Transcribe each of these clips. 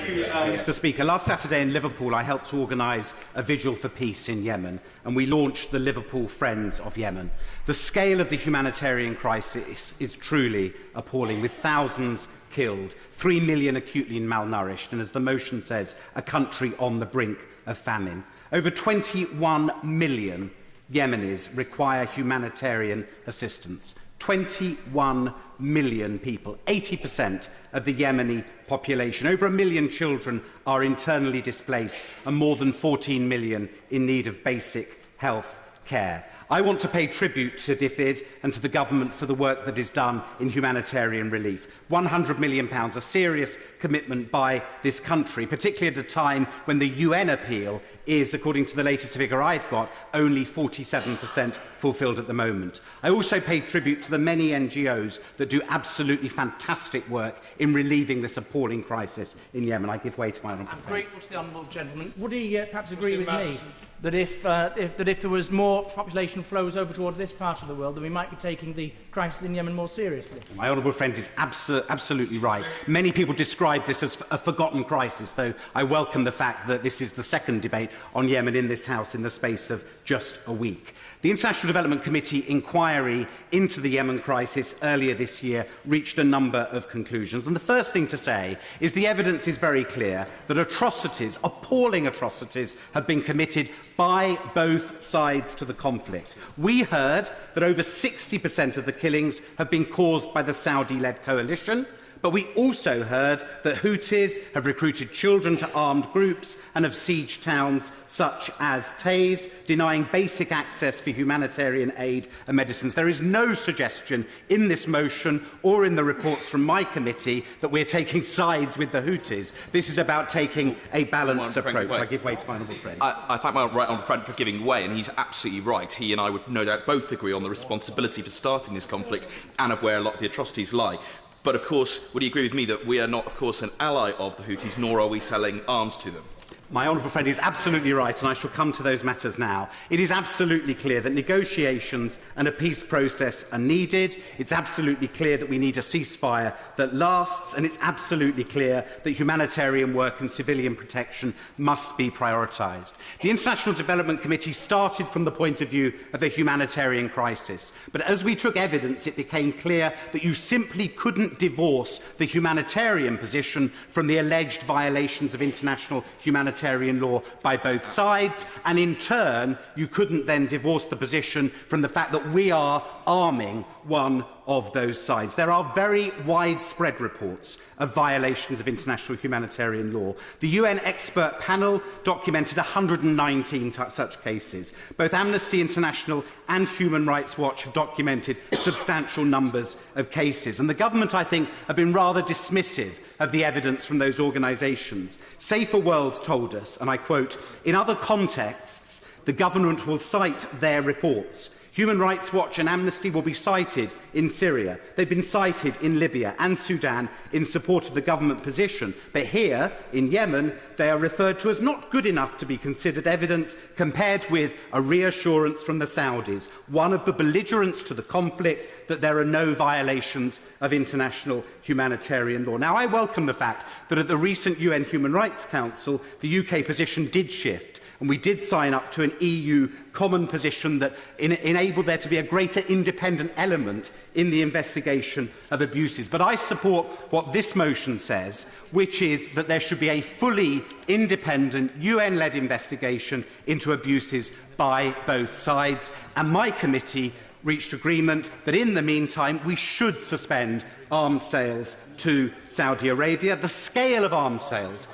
Mr. Speaker, last Saturday in Liverpool, I helped to organise a vigil for peace in Yemen, and we launched the Liverpool Friends of Yemen. The scale of the humanitarian crisis is truly appalling, with thousands killed, 3 million acutely malnourished, and as the motion says, a country on the brink of famine. Over 21 million Yemenis require humanitarian assistance. 21 million people, 80% of the Yemeni population. Over 1 million children are internally displaced and more than 14 million in need of basic health care. I want to pay tribute to DFID and to the government for the work that is done in humanitarian relief. £100 million, a serious commitment by this country, particularly at a time when the UN appeal is, according to the latest figure I've got, only 47% fulfilled at the moment. I also pay tribute to the many NGOs that do absolutely fantastic work in relieving this appalling crisis in Yemen. I give way to my honourable friend. I'm grateful to the honourable gentleman. Would he perhaps agree with me that if there was more population flows over towards this part of the world, then we might be taking the crisis in Yemen more seriously? My honourable friend is absolutely right. Many people describe this as a forgotten crisis, though I welcome the fact that this is the second debate on Yemen in this House in the space of just a week. The International Development Committee inquiry into the Yemen crisis earlier this year reached a number of conclusions. And the first thing to say is the evidence is very clear that atrocities, appalling atrocities, have been committed by both sides to the conflict. We heard that over 60% of the killings have been caused by the Saudi-led coalition, but we also heard that Houthis have recruited children to armed groups and have sieged towns such as Taiz, denying basic access for humanitarian aid and medicines. There is no suggestion in this motion or in the reports from my committee that we're taking sides with the Houthis. This is about taking a balanced approach. I give way to my honourable friend. I thank my right honourable friend for giving way, and he's absolutely right. He and I would no doubt both agree on the responsibility for starting this conflict and of where a lot of the atrocities lie. But, of course, would he agree with me that we are not, of course, an ally of the Houthis, nor are we selling arms to them? My honourable friend is absolutely right, and I shall come to those matters now. It is absolutely clear that negotiations and a peace process are needed. It's absolutely clear that we need a ceasefire that lasts, and it's absolutely clear that humanitarian work and civilian protection must be prioritised. The International Development Committee started from the point of view of a humanitarian crisis, but as we took evidence, it became clear that you simply couldn't divorce the humanitarian position from the alleged violations of international humanitarian law by both sides, and in turn you couldn't then divorce the position from the fact that we are arming one of those sides. There are very widespread reports of violations of international humanitarian law. The UN expert panel documented 119 such cases. Both Amnesty International and Human Rights Watch have documented substantial numbers of cases. And the government, I think, have been rather dismissive of the evidence from those organisations. Safer World told us, and I quote, "In other contexts, the government will cite their reports. Human Rights Watch and Amnesty will be cited in Syria. They've been cited in Libya and Sudan in support of the government position. But here, in Yemen, they are referred to as not good enough to be considered evidence compared with a reassurance from the Saudis, one of the belligerents to the conflict, that there are no violations of international humanitarian law." Now, I welcome the fact that at the recent UN Human Rights Council, the UK position did shift, and we did sign up to an EU common position that enabled there to be a greater independent element in the investigation of abuses. But I support what this motion says, which is that there should be a fully independent UN-led investigation into abuses by both sides. And my committee reached agreement that in the meantime we should suspend arms sales to Saudi Arabia. The scale of arms sales,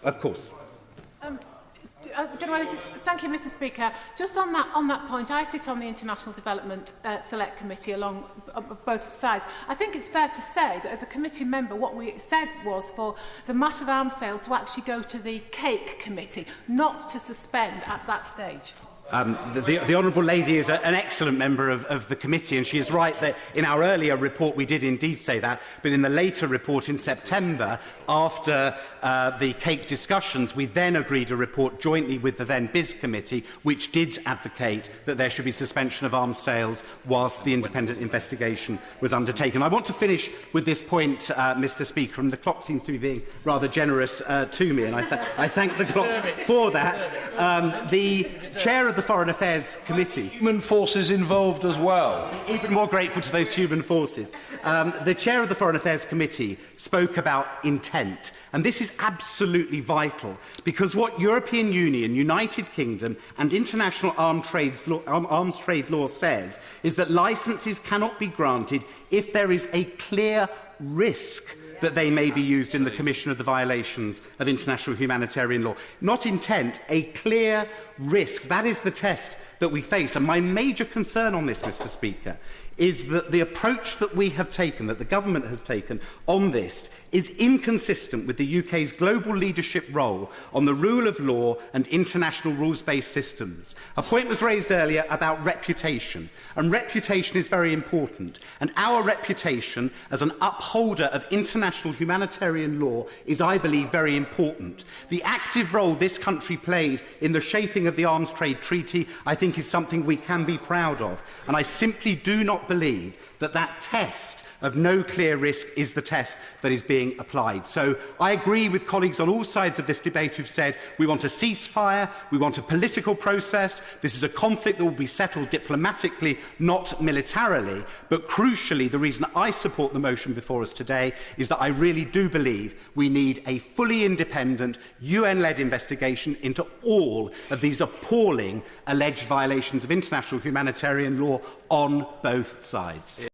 of course. Thank you, Mr. Speaker. Just on that point, I sit on the International Development Select Committee along both sides. I think it's fair to say that as a committee member, what we said was for the matter of arms sales to actually go to the Cake Committee, not to suspend at that stage. The Honourable Lady is an excellent member of the committee, and she is right that in our earlier report we did indeed say that, but in the later report in September, after the cake discussions, we then agreed a report jointly with the then BIS committee, which did advocate that there should be suspension of arms sales whilst the independent investigation was undertaken. I want to finish with this point, Mr. Speaker, and the clock seems to be being rather generous to me, and I thank the clock for that. The Chair of the Foreign Affairs Committee. Human forces involved as well. Even more grateful to those human forces. The Chair of the Foreign Affairs Committee spoke about intent. And this is absolutely vital, because what European Union, United Kingdom and international arms trade law says is that licences cannot be granted if there is a clear risk that they may be used in the commission of the violations of international humanitarian law. Not intent, a clear risk. That is the test that we face. And my major concern on this, Mr. Speaker, is that the approach that we have taken, that the government has taken on this, is inconsistent with the UK's global leadership role on the rule of law and international rules-based systems. A point was raised earlier about reputation, and reputation is very important. And our reputation as an upholder of international humanitarian law is, I believe, very important. The active role this country played in the shaping of the Arms Trade Treaty, I think, is something we can be proud of. And I simply do not believe that that test of no clear risk is the test that is being applied. So I agree with colleagues on all sides of this debate who've said we want a ceasefire, we want a political process, this is a conflict that will be settled diplomatically, not militarily. But crucially, the reason I support the motion before us today is that I really do believe we need a fully independent, UN-led investigation into all of these appalling alleged violations of international humanitarian law on both sides.